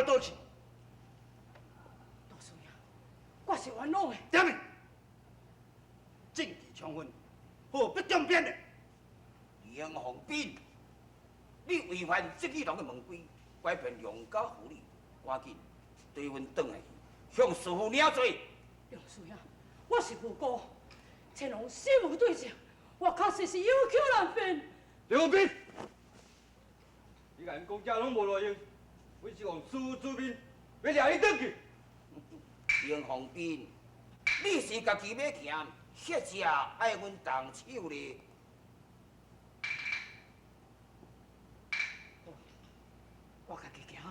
到倒去？大叔爷，我是冤枉的。点名！政治充分，何必中变呢？杨宏斌，你违反这几堂的门规，拐骗良家妇女，赶紧追阮转来，向师傅领罪。杨叔爷，我是无辜，乾隆心无对证，我确实是有口难辩。刘宏斌，你甲因讲遮拢无路用，我是用师傅之命要抓你转去。杨宏斌，你是家己要行，或者爱阮动手咧？我家己行。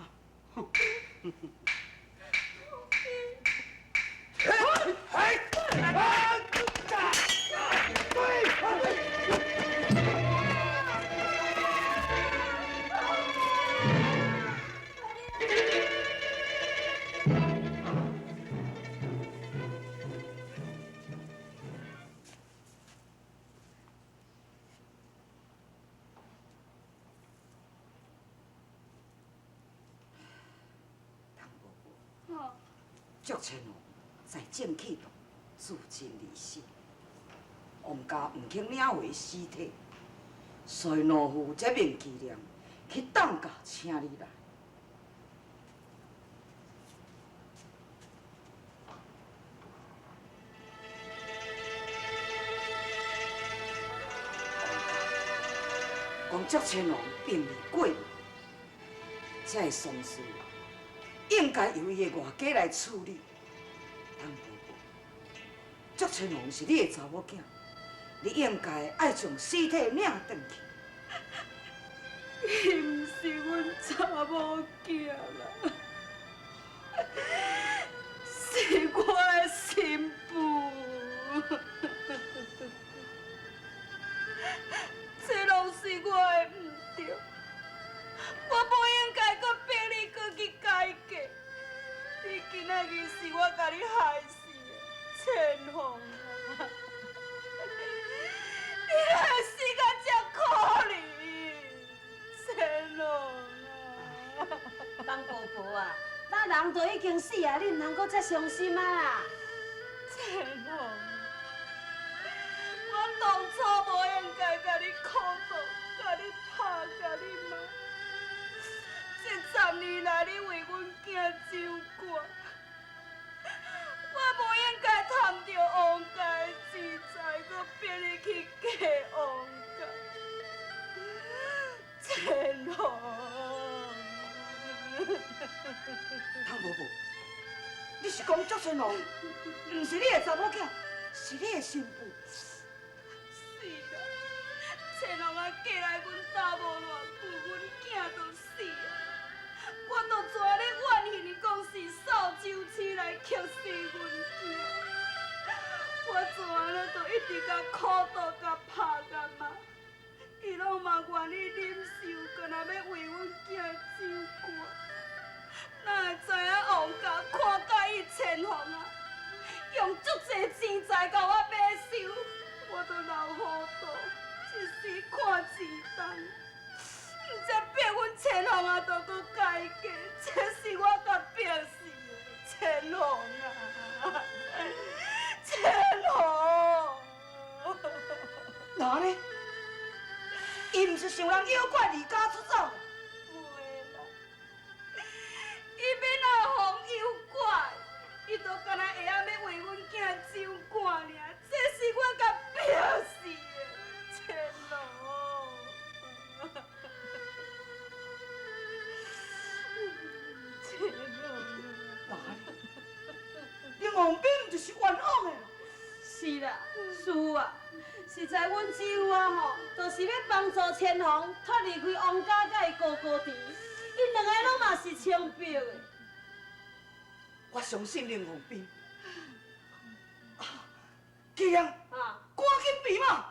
竹千哦，在正气中自尽离世，王家唔肯领回尸体，所以老夫这面纪念去当家请你来。王家，讲竹千龙并未过门，这丧事应该由伊的外家来处理。汤伯伯，竹千龙是你的查某囝，你应该爱将尸体领转去。伊毋是阮查某囝啦，是我的新妇。这拢是我的唔对，我不应该搁逼你搁去改嫁。你今仔日是我甲你害死的，千红啊！你哪会死甲这可怜？千红啊！当婆婆啊，咱人都已经死啊，你唔通搁再伤心啊啦！千红，我当初无应该甲你苦毒，甲你拍，甲你骂。这10年来，你为阮囝守寡，我无应该贪着王家的钱财，搁逼你去嫁王家。千红，汤伯伯，你是讲竹千龙唔是你的查某囝，是你的新妇？是啦，千龙啊，嫁来阮家无偌久，阮囝就死啊！我就跩咧怨恨伊，讲是扫帚鼠来吸死阮囝。我跩咧就一直甲苦毒、甲拍、甲骂，伊拢嘛愿意忍受，干那要为阮囝守寡。哪会知影王家看介伊千红啊，用足济钱财甲我买收，我都老糊涂，一时看钱重。唔则逼阮千红啊，都搁改嫁，这是我甲逼死的千红啊，千红。哪呢？伊唔是想人妖怪离家出走？袂啦，伊要哪防妖怪？伊都干那会晓要为阮囝守寡尔，这是我甲逼死的千红。你王斌就是冤枉的啦！是啦，是啊，实在阮姊夫啊吼，就是要帮助千红脱离开王家甲伊哥哥弟，因两个拢嘛是清白的。我相信林王斌。既然赶紧比嘛！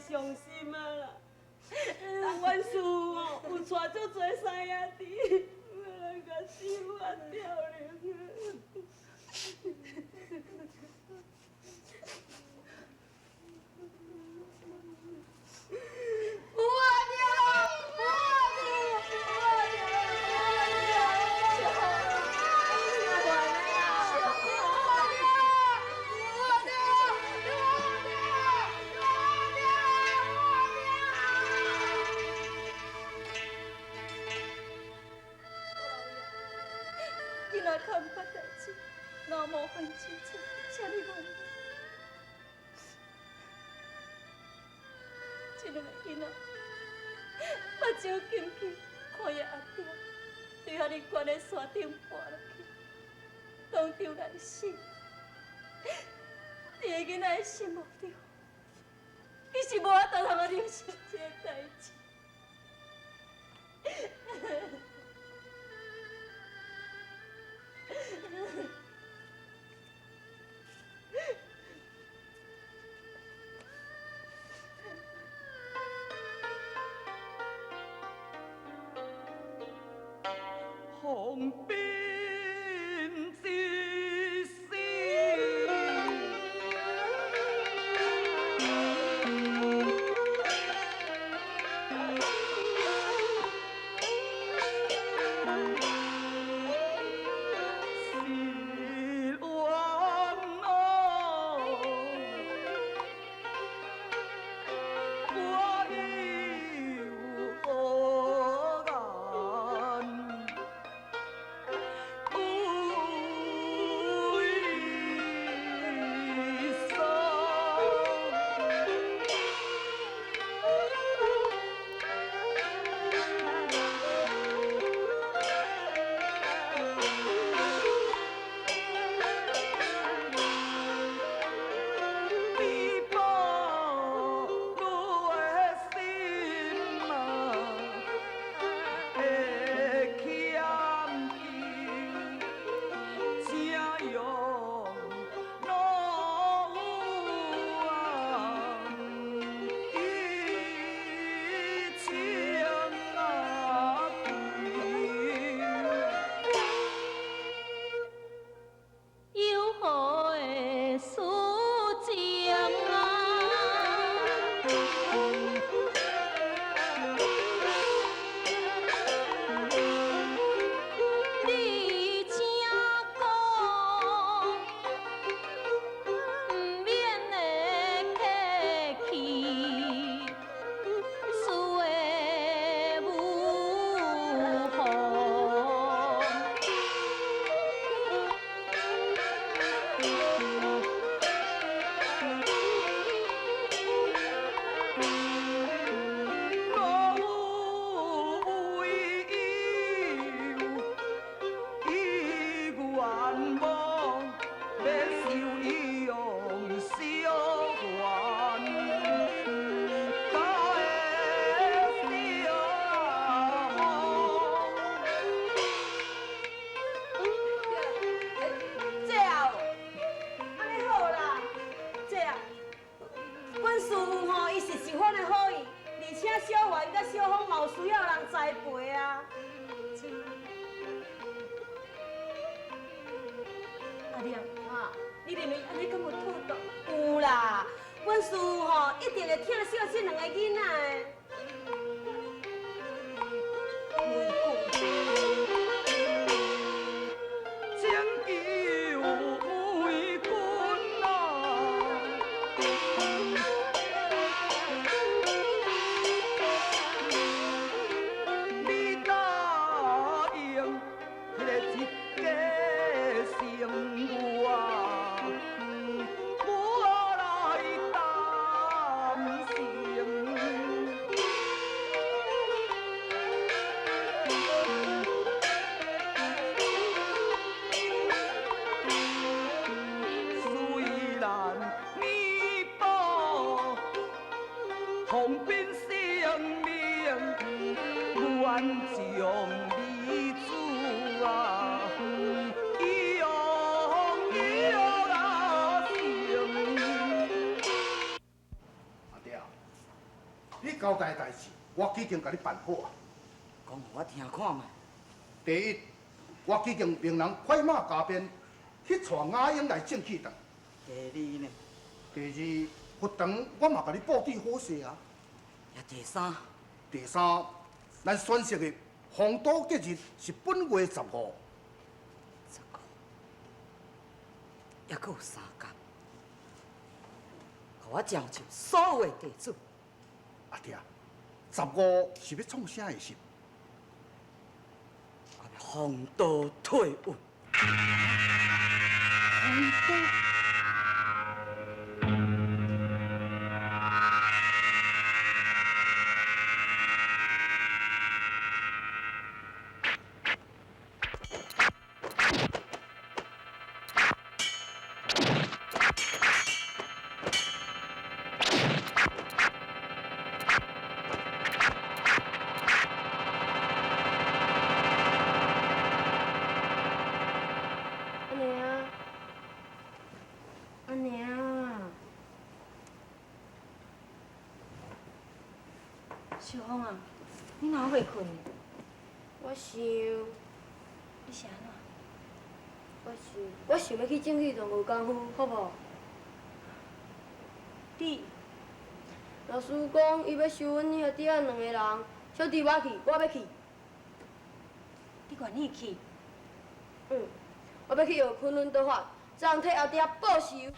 伤心啊啦！人阮师父哦，有带足侪三兄弟，要来甲师父啊吊灵啊！囡仔看不捌代志，若无分清楚，请你原谅。这两个囡仔，目睭金金，看伊阿爹，对遐尼悬的山顶爬落去，当场来死。伫个囡仔的心目中，伊是无法度通忍受这个代志。红兵之心，是冤哦，我有何眼？有何的思情啊？你请讲，不免的客气，事的无妨。这啊，安尼好啦，这啊，阮师父吼，伊是十分的好意，而且小元甲小芳嘛有需要人栽培啊。阿亮啊，你认为安尼敢有妥当？有啦，阮师父吼一定会疼惜这两个囡仔的。红兵性命，愿将你主啊，用啊情。阿爹啊，你交代的代志，我已经甲你办好啊。讲互我听看卖。第一，我已经命人快马加鞭去带雅英来正气堂。第二呢？第二，佛堂我嘛甲你布置好势啊。也第三，第三，咱选择的红岛节日是本月10号。10号，还阁有3天，互我召集所有的地主。阿爹，15是要创啥的事？我要红岛退运。红岛。小芳啊，你哪会困？我想，你是安怎？我想要去正气堂学功夫，好无？你老师讲，伊要收阮兄弟仔2个人，小弟我去，我要去。你愿意去？我要去学昆仑刀法，才通替后弟报仇。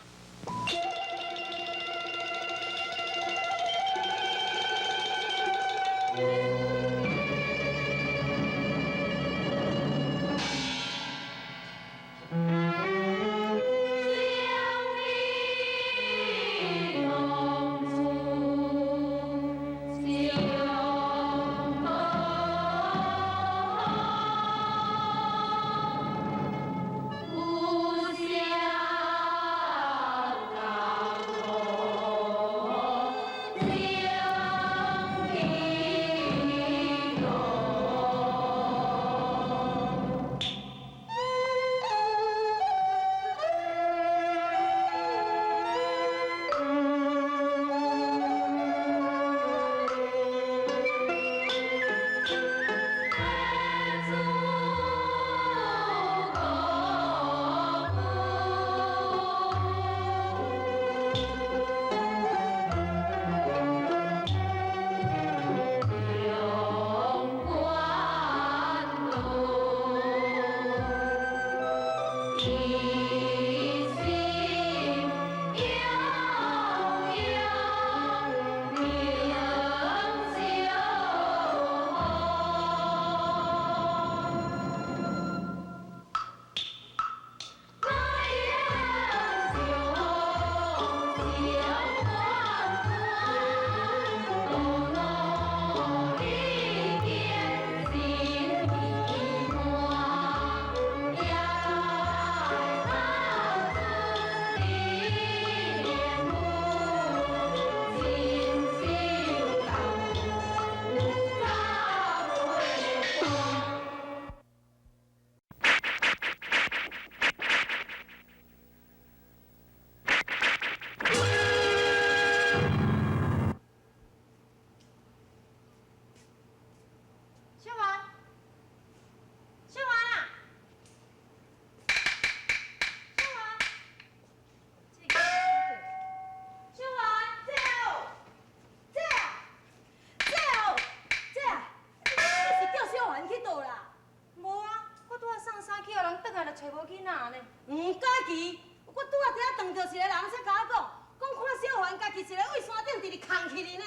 找无囡仔呢？唔敢去，我拄仔伫遐撞着一个人，才甲我讲，看小环家己一个位山顶直直空起哩呢。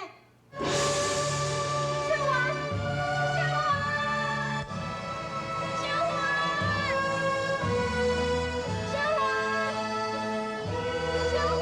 小环，小环，小环，小环，小环，小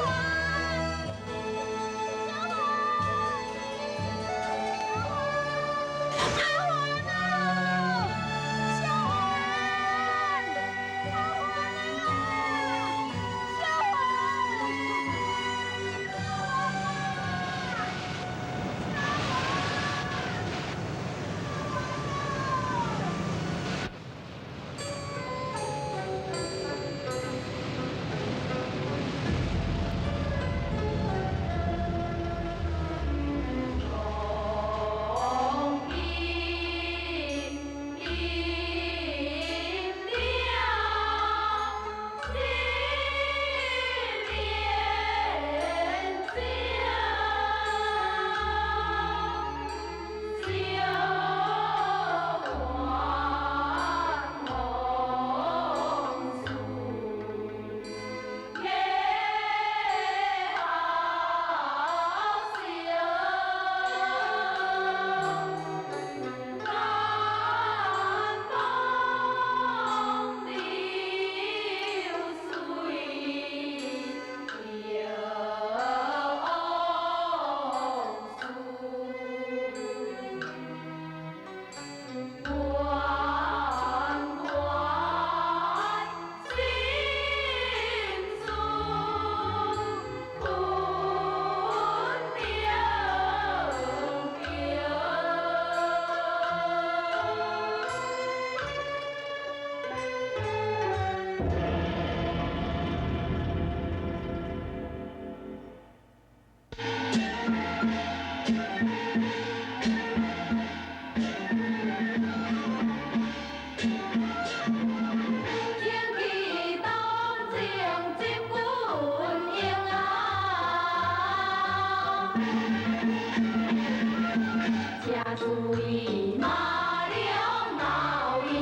注意马良闹营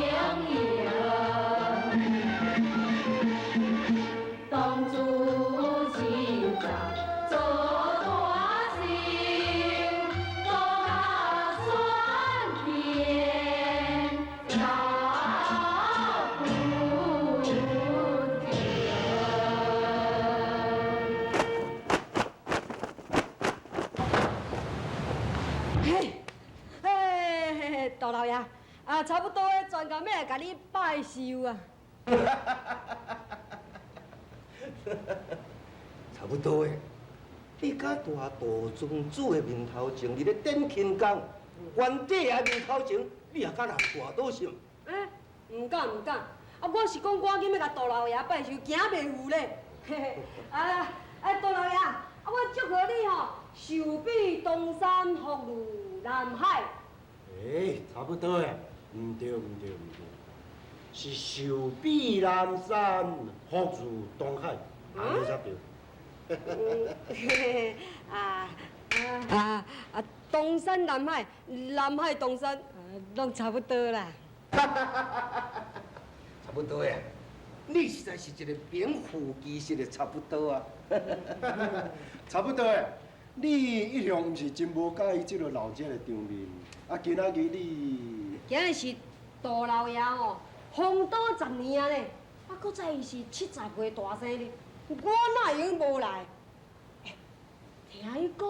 营，东主今朝做大事，多算天要不停。嘿，大老爷，差不多的，专工要来甲你拜寿啊。差不多的。你甲大道宗主的面头前，你咧点轻工，原地的面头前，你也甲人大倒心。唔敢唔敢，我是讲赶紧要甲大老爷拜寿，行袂赴咧。大老爷，我祝贺你吼，寿比东山，福如南海。差不多呀，唔对，是寿比南山，福如东海，安尼才对。东山南海，南海东山，拢差不多啦。差不多呀，你实在是一个名副其实的差不多啊。差不多呀，你一向唔是真无介意这个老姐的场面，今仔日你，今日是大老爷哦，风岛10年啊咧，搁再是70岁大生日，我哪会无来？听伊讲，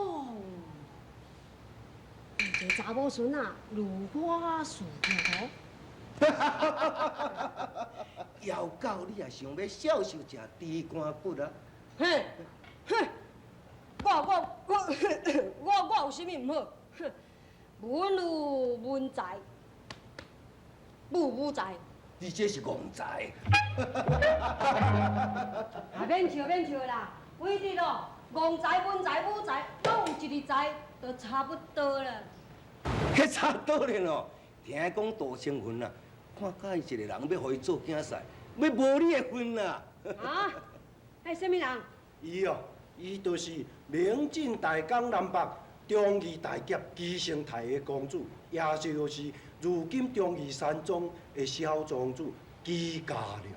有一个查某孙啊，如花似玉要到你也想要孝受食猪肝骨啊？哼，我有啥物唔好？哼，文有文才，武才。你这是戆才。免笑啦，为你咯，戆才、文才、武才，拢有一个才，就差不多啦。迄差多咧哦，听讲杜成云啊，看甲伊一个人要互伊做竞赛，要无你的份啦。啊？迄什么人？伊就是明镜大江南北忠义大劫基生台的公主，也就是如今忠义山庄的小庄主姬家良。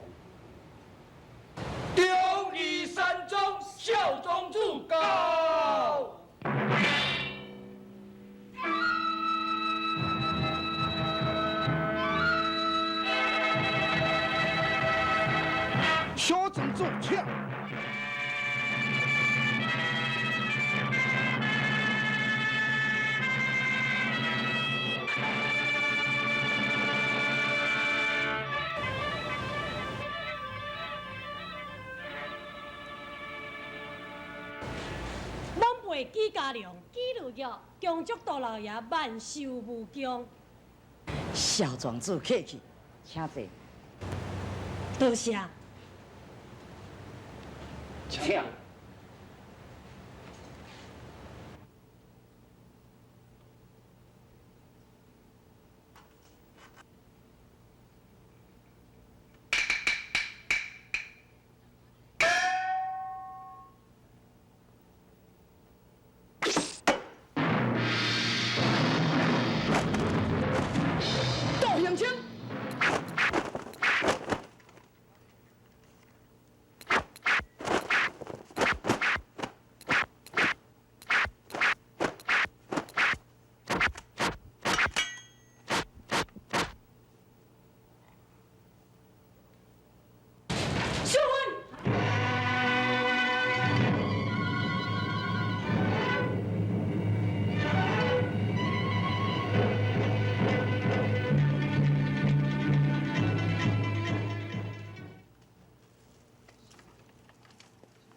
忠义山庄孝庄主高。小庄主请。姬家良、姬如玉，恭祝大老爷万寿无疆。小庄主客气，请坐。多谢。请。